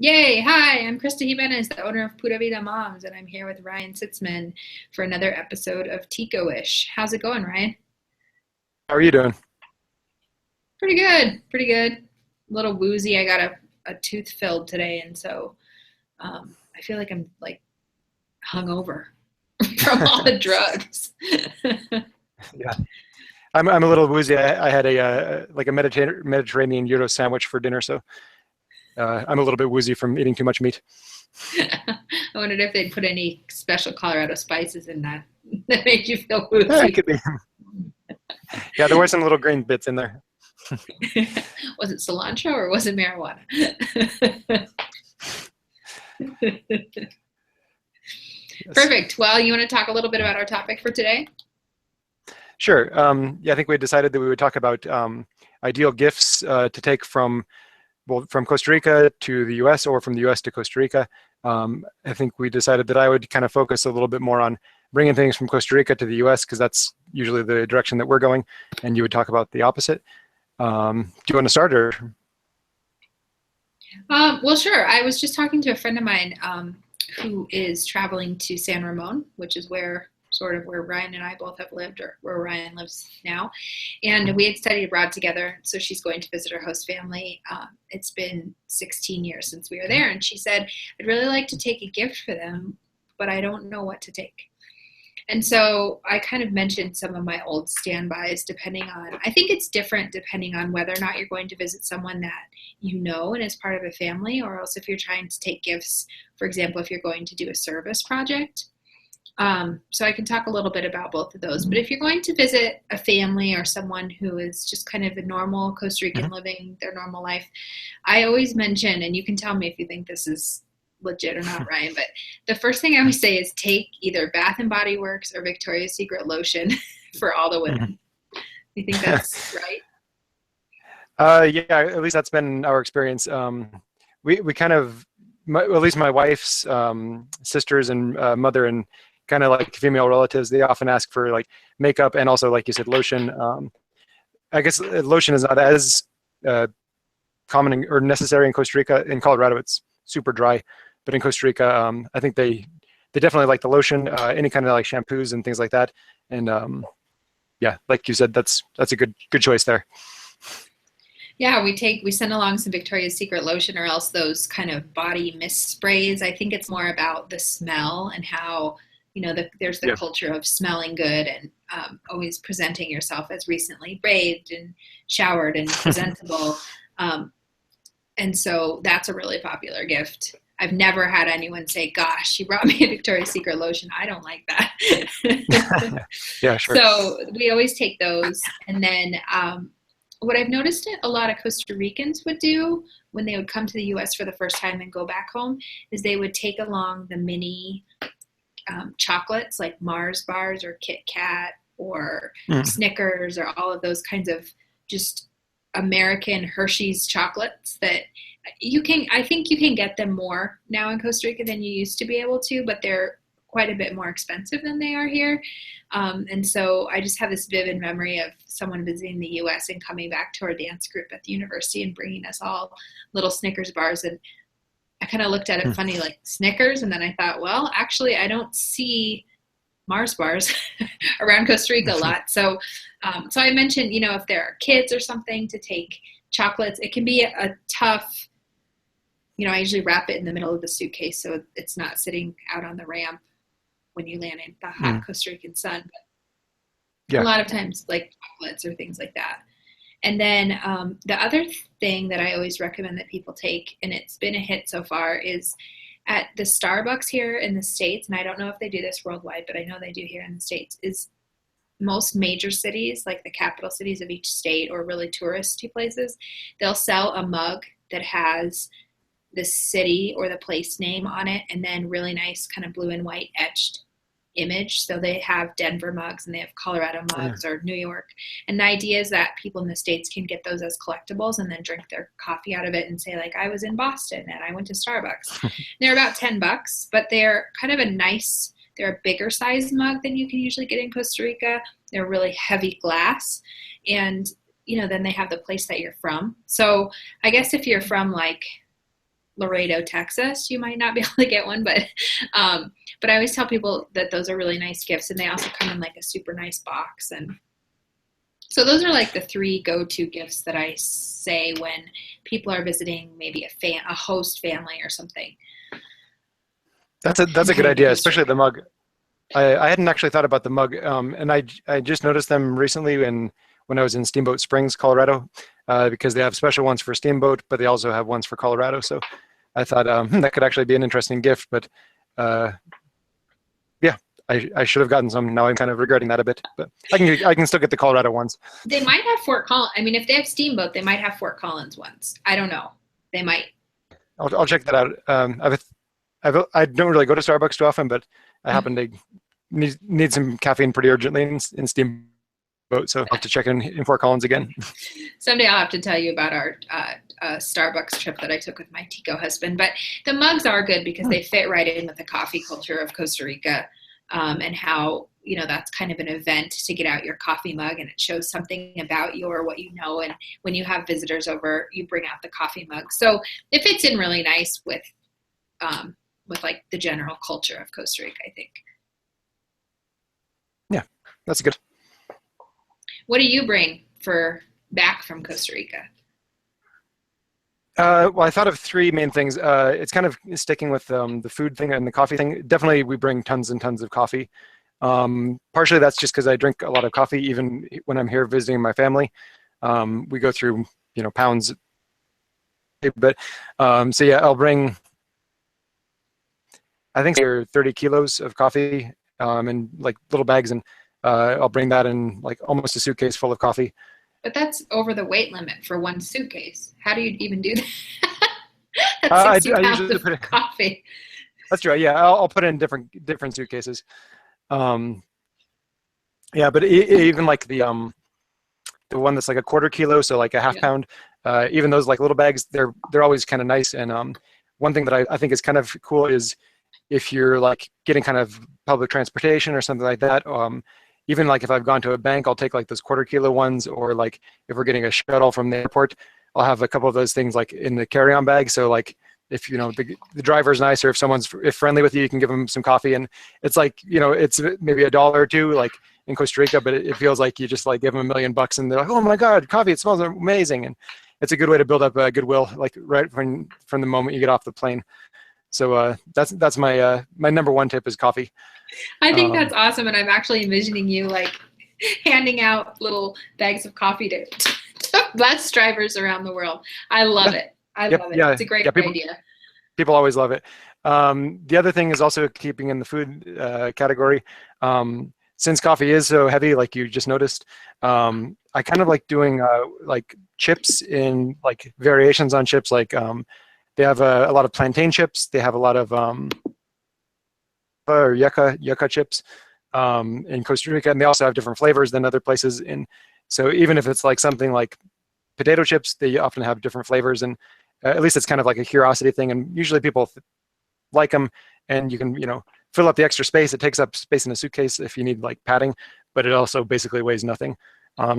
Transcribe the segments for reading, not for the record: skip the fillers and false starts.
Yay! Hi, I'm Christa Jimenez, the owner of Pura Vida Moms, and I'm here with Ryan Sitzman for another episode of Tico-ish. How's it going, Ryan? How are you doing? Pretty good, pretty good. A little woozy. I got a tooth filled today, and so I feel like I'm like hungover from all the drugs. Yeah, I'm a little woozy. I had a Mediterranean gyro sandwich for dinner, so I'm a little bit woozy from eating too much meat. I wondered if they'd put any special Colorado spices in that that made you feel Yeah, it woozy. could be. Yeah, there were some little green bits in there. Was it cilantro or was it marijuana? Yes. Perfect. Well, you want to talk a little bit about our topic for today? Sure. Yeah, I think we decided that we would talk about ideal gifts to take from Costa Rica to the U.S. or from the U.S. to Costa Rica. I think we decided that I would kind of focus a little bit more on bringing things from Costa Rica to the U.S. because that's usually the direction that we're going, and you would talk about the opposite. Do you want to start, or? Well, sure. I was just talking to a friend of mine who is traveling to San Ramon, which is where sort of where Ryan and I both have lived, or where Ryan lives now. And we had studied abroad together. So she's going to visit her host family. It's been 16 years since we were there. And she said, I'd really like to take a gift for them, but I don't know what to take. And so I kind of mentioned some of my old standbys depending on, I think it's different depending on whether or not you're going to visit someone that you know and is part of a family, or else if you're trying to take gifts, for example, if you're going to do a service project. So I can talk a little bit about both of those. But if you're going to visit a family or someone who is just kind of a normal Costa Rican Mhm. living their normal life, I always mention, and you can tell me if you think this is legit or not, Ryan, but the first thing I always say is take either Bath and Body Works or Victoria's Secret lotion for all the women. You think that's right? Yeah, at least that's been our experience. We kind of, at least my wife's sisters and mother and kind of like female relatives, they often ask for like makeup and also, like you said, lotion. I guess lotion is not as uh, common or necessary in Costa Rica. In Colorado, it's super dry, but in Costa Rica, I think they definitely like the lotion, any kind of like shampoos and things like that. And yeah, like you said, that's a good choice there. Yeah, we send along some Victoria's Secret lotion or else those kind of body mist sprays. I think it's more about the smell and how, there's the Yeah. culture of smelling good and always presenting yourself as recently bathed and showered and presentable. Um, and so that's a really popular gift. I've never had anyone say, "Gosh, you brought me a Victoria's Secret lotion. I don't like that." Yeah, sure. So we always take those. And then what I've noticed a lot of Costa Ricans would do when they would come to the US for the first time and go back home is they would take along the mini chocolates like Mars bars or Kit Kat or Mm. Snickers or all of those kinds of just American Hershey's chocolates that I think you can get them more now in Costa Rica than you used to be able to, but they're quite a bit more expensive than they are here. And so I just have this vivid memory of someone visiting the US and coming back to our dance group at the university and bringing us all little Snickers bars. And I kind of looked at it Mm. funny, like Snickers. And then I thought, well, actually, I don't see Mars bars around Costa Rica a lot. So I mentioned, if there are kids or something to take chocolates, it can be a tough, I usually wrap it in the middle of the suitcase so it's not sitting out on the ramp when you land in the hot Mm. Costa Rican sun. But a Yeah. lot of times, like chocolates or things like that. And then the other thing that I always recommend that people take, and it's been a hit so far, is at the Starbucks here in the States, and I don't know if they do this worldwide, but I know they do here in the States, is most major cities, like the capital cities of each state or really touristy places, they'll sell a mug that has the city or the place name on it and then really nice kind of blue and white etched image. So they have Denver mugs and they have Colorado Yeah. mugs or New York. And the idea is that people in the States can get those as collectibles and then drink their coffee out of it and say, like, I was in Boston and I went to Starbucks. They're about $10, but they're kind of they're a bigger size mug than you can usually get in Costa Rica. They're really heavy glass. And, then they have the place that you're from. So I guess if you're from like Laredo, Texas, you might not be able to get one, but I always tell people that those are really nice gifts, and they also come in like a super nice box. And so those are like the 3 go-to gifts that I say when people are visiting maybe a host family or something. That's a good idea, especially the mug. I hadn't actually thought about the mug, and I just noticed them recently when I was in Steamboat Springs, Colorado, because they have special ones for Steamboat, but they also have ones for Colorado. So I thought that could actually be an interesting gift. But yeah, I should have gotten some. Now I'm kind of regretting that a bit. But I can still get the Colorado ones. They might have Fort Collins. I mean, if they have Steamboat, they might have Fort Collins ones. I don't know. They might. I'll check that out. I don't really go to Starbucks too often, but I happen to need some caffeine pretty urgently in Steamboat, so I'll have to check in Fort Collins again. Someday I'll have to tell you about our Starbucks trip that I took with my Tico husband. But the mugs are good because they fit right in with the coffee culture of Costa Rica, and how, you know, that's kind of an event to get out your coffee mug, and it shows something about you or what you know. And when you have visitors over, you bring out the coffee mug. So it fits in really nice with like the general culture of Costa Rica, I think. Yeah, that's good. What do you bring back from Costa Rica? Well, I thought of 3 main things. It's kind of sticking with the food thing and the coffee thing. Definitely, we bring tons and tons of coffee. Partially, that's just because I drink a lot of coffee, even when I'm here visiting my family. We go through, pounds. But so yeah, I'll bring, I think, 30 kilos of coffee in like little bags, and I'll bring that in like almost a suitcase full of coffee. But that's over the weight limit for one suitcase. How do you even do that? That's 60 pounds of coffee. That's right. Yeah, I'll put it in different suitcases. Yeah, but even like the one that's like a quarter kilo, so like a half pound, even those like little bags, they're always kind of nice. And one thing that I think is kind of cool is if you're like getting kind of public transportation or something like that. Even like if I've gone to a bank, I'll take like those quarter kilo ones, or like if we're getting a shuttle from the airport, I'll have a couple of those things like in the carry-on bag. So like if the driver's nice, or if someone's friendly with you, you can give them some coffee, and it's like, it's maybe $1 or $2 like in Costa Rica, but it feels like you just like give them $1 million and they're like, oh my God, coffee, it smells amazing. And it's a good way to build up goodwill, like right from the moment you get off the plane. So that's my my number 1 tip is coffee. I think that's awesome, and I'm actually envisioning you like handing out little bags of coffee to bus drivers around the world. I love it. I love it. Yeah, it's a great idea. People always love it. The other thing is also keeping in the food category. Since coffee is so heavy, like you just noticed, I kind of like doing like chips in like variations on chips. Like they have a lot of plantain chips. They have a lot of or yucca chips in Costa Rica, and they also have different flavors than other places. So even if it's like something like potato chips, they often have different flavors, and at least it's kind of like a curiosity thing. And usually people like them, and you can fill up the extra space. It takes up space in a suitcase if you need like padding, but it also basically weighs nothing.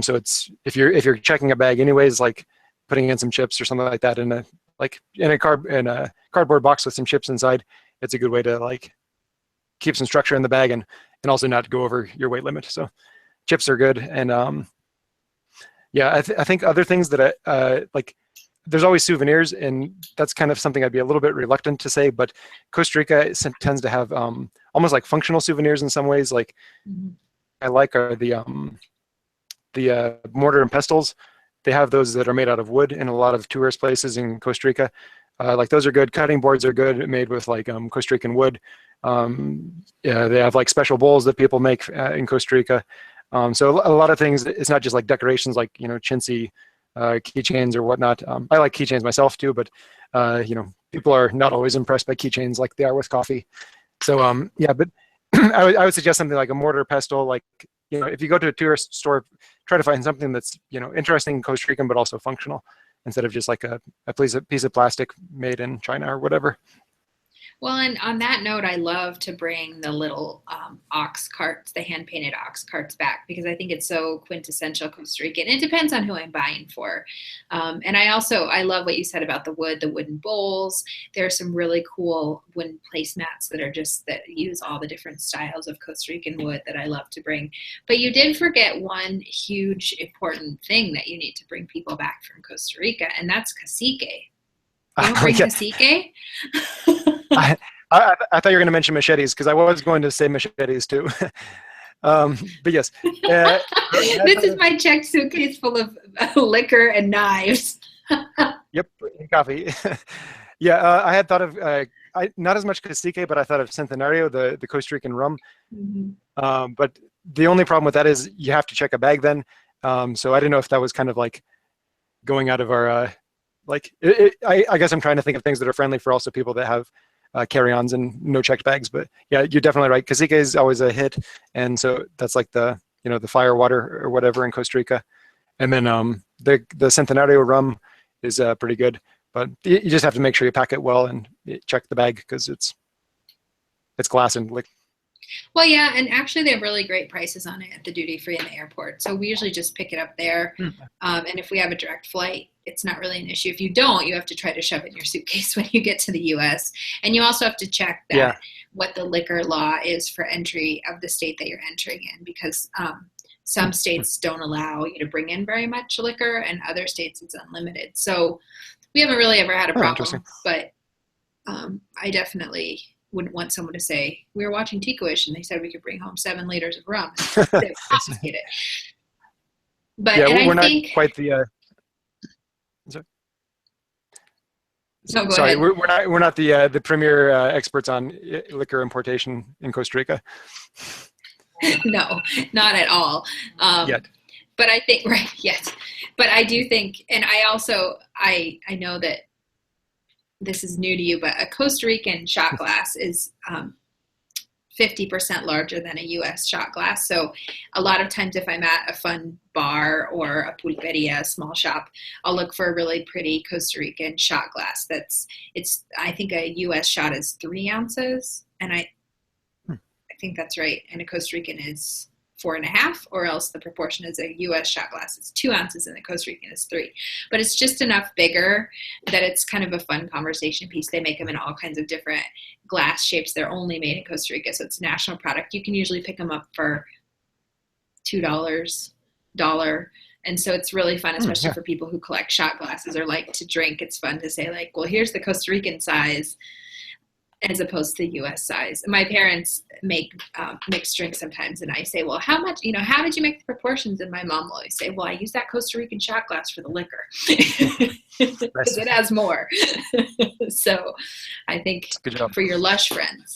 So it's if you're checking a bag anyways, like putting in some chips or something like that in a cardboard box with some chips inside, it's a good way to like keep some structure in the bag and also not go over your weight limit. So chips are good. And yeah, I think other things that like, there's always souvenirs, and that's kind of something I'd be a little bit reluctant to say, but Costa Rica tends to have almost like functional souvenirs in some ways. Like I like are the mortar and pestles. They have those that are made out of wood in a lot of tourist places in Costa Rica. Like those are good. Cutting boards are good, made with like Costa Rican wood. Yeah, they have like special bowls that people make in Costa Rica. So a lot of things, it's not just like decorations like, chintzy keychains or whatnot. I like keychains myself too, but people are not always impressed by keychains like they are with coffee. So yeah, but I would suggest something like a mortar pestle. Like, if you go to a tourist store, try to find something that's, interesting in Costa Rican, but also functional, instead of just like a piece of plastic made in China or whatever. Well, and on that note, I love to bring the little ox carts, the hand painted ox carts back because I think it's so quintessential Costa Rican. It depends on who I'm buying for. And I love what you said about the wooden bowls. There are some really cool wooden placemats that use all the different styles of Costa Rican wood that I love to bring. But you did forget one huge important thing that you need to bring people back from Costa Rica, and that's cacique. You don't bring Yeah. cacique? I, I thought you were going to mention machetes because I was going to say machetes too. But yes. This is my checked suitcase full of liquor and knives. Yep, and coffee. Yeah, I had thought of not as much cacique, but I thought of Centenario, the Costa Rican rum. Mm-hmm. But the only problem with that is you have to check a bag then. So I didn't know if that was kind of like going out of our I guess I'm trying to think of things that are friendly for also people that have carry-ons and no checked bags. But yeah, you're definitely right. Cacique is always a hit, and so that's like the fire water or whatever in Costa Rica. And then the Centenario rum is pretty good, but you just have to make sure you pack it well and check the bag because it's glass and liquid. Well, yeah, and actually they have really great prices on it at the duty free in the airport. So we usually just pick it up there. And if we have a direct flight, it's not really an issue. If you don't, you have to try to shove it in your suitcase when you get to the U.S. And you also have to check that what the liquor law is for entry of the state that you're entering in, because some states don't allow you to bring in very much liquor, and other states it's unlimited. So we haven't really ever had a problem, but I definitely wouldn't want someone to say, we were watching Tico-ish and they said we could bring home 7 liters of rum. They would confiscate it. But yeah, we're not quite the. No, go Sorry, ahead. we're not the premier experts on liquor importation in Costa Rica. No, not at all. Yet. But I think yet. But I do think, and I also I know that this is new to you, but a Costa Rican shot glass is 50% larger than a U.S. shot glass. So a lot of times if I'm at a fun bar or a pulperia, a small shop, I'll look for a really pretty Costa Rican shot glass. I think a U.S. shot is 3 ounces, and I think that's right. And a Costa Rican is 4.5, or else the proportion is a U.S. shot glass. It's 2 ounces and the Costa Rican is 3. But it's just enough bigger that it's kind of a fun conversation piece. They make them in all kinds of different glass shapes. They're only made in Costa Rica, so it's a national product. You can usually pick them up for $2, $1. And so it's really fun, especially for people who collect shot glasses or like to drink. It's fun to say like, well, here's the Costa Rican size as opposed to the U.S. size. My parents make mixed drinks sometimes, and I say, well, how did you make the proportions? And my mom will always say, well, I use that Costa Rican shot glass for the liquor because it has more. So I think for your lush friends,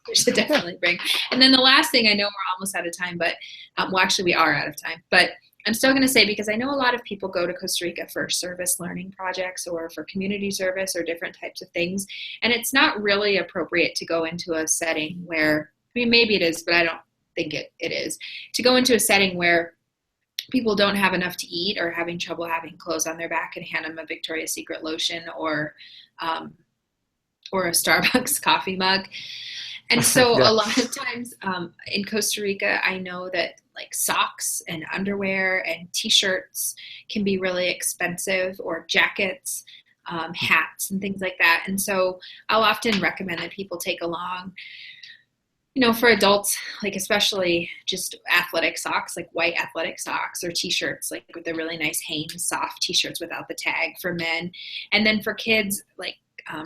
you should definitely bring. And then the last thing, I know we're almost out of time, but actually we are out of time, but I'm still going to say, because I know a lot of people go to Costa Rica for service learning projects or for community service or different types of things. And it's not really appropriate to go into a setting where, maybe it is, but I don't think it is, to go into a setting where people don't have enough to eat or having trouble having clothes on their back and hand them a Victoria's Secret lotion or a Starbucks coffee mug. And so a lot of times in Costa Rica, I know that like socks and underwear and T-shirts can be really expensive, or jackets, hats and things like that. And so I'll often recommend that people take along, for adults, like especially just athletic socks, like white athletic socks, or T-shirts, like with the really nice Hanes soft T-shirts without the tag for men. And then for kids, like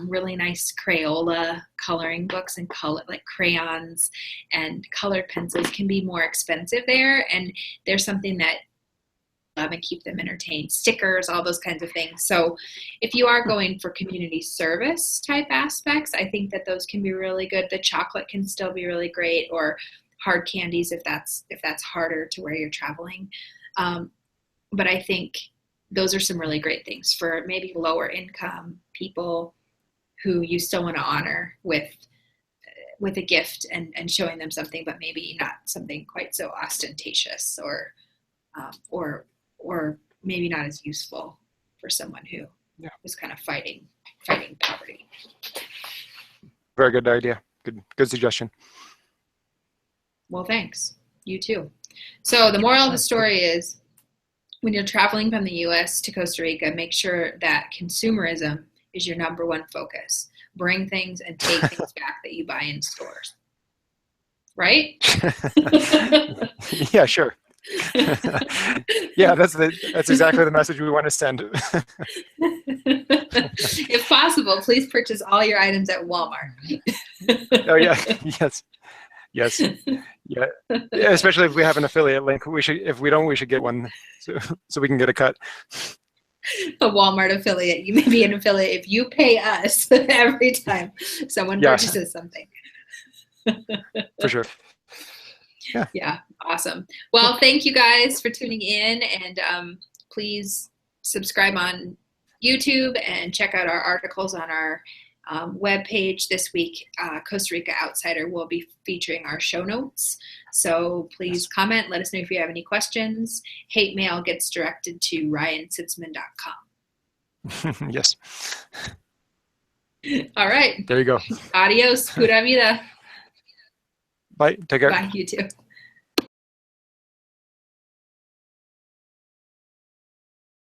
really nice Crayola coloring books and like crayons and colored pencils can be more expensive there. And there's something that love and keep them entertained, stickers, all those kinds of things. So if you are going for community service type aspects, I think that those can be really good. The chocolate can still be really great, or hard candies if that's harder to where you're traveling. But I think those are some really great things for maybe lower income people who you still want to honor with a gift and showing them something, but maybe not something quite so ostentatious or maybe not as useful for someone who was kind of fighting poverty. very good idea. Good suggestion. Well, thanks. You too. So the moral of the story is, when you're traveling from the U.S. to Costa Rica, make sure that consumerism is your number one focus. Bring things and take things back that you buy in stores. Right? Yeah, sure. Yeah, that's exactly the message we want to send. If possible, please purchase all your items at Walmart. Oh yeah, yes, yeah. Especially if we have an affiliate link, we should. If we don't, we should get one so we can get a cut. A Walmart affiliate. You may be an affiliate if you pay us every time someone purchases something. For sure. Yeah, awesome. Well, thank you guys for tuning in, and please subscribe on YouTube and check out our articles on our webpage. This week, Costa Rica Outsider will be featuring our show notes. So please comment. Let us know if you have any questions. Hate mail gets directed to ryansitzman.com. Yes. All right. There you go. Adios. Pura vida. Bye. Take care. Bye. You too.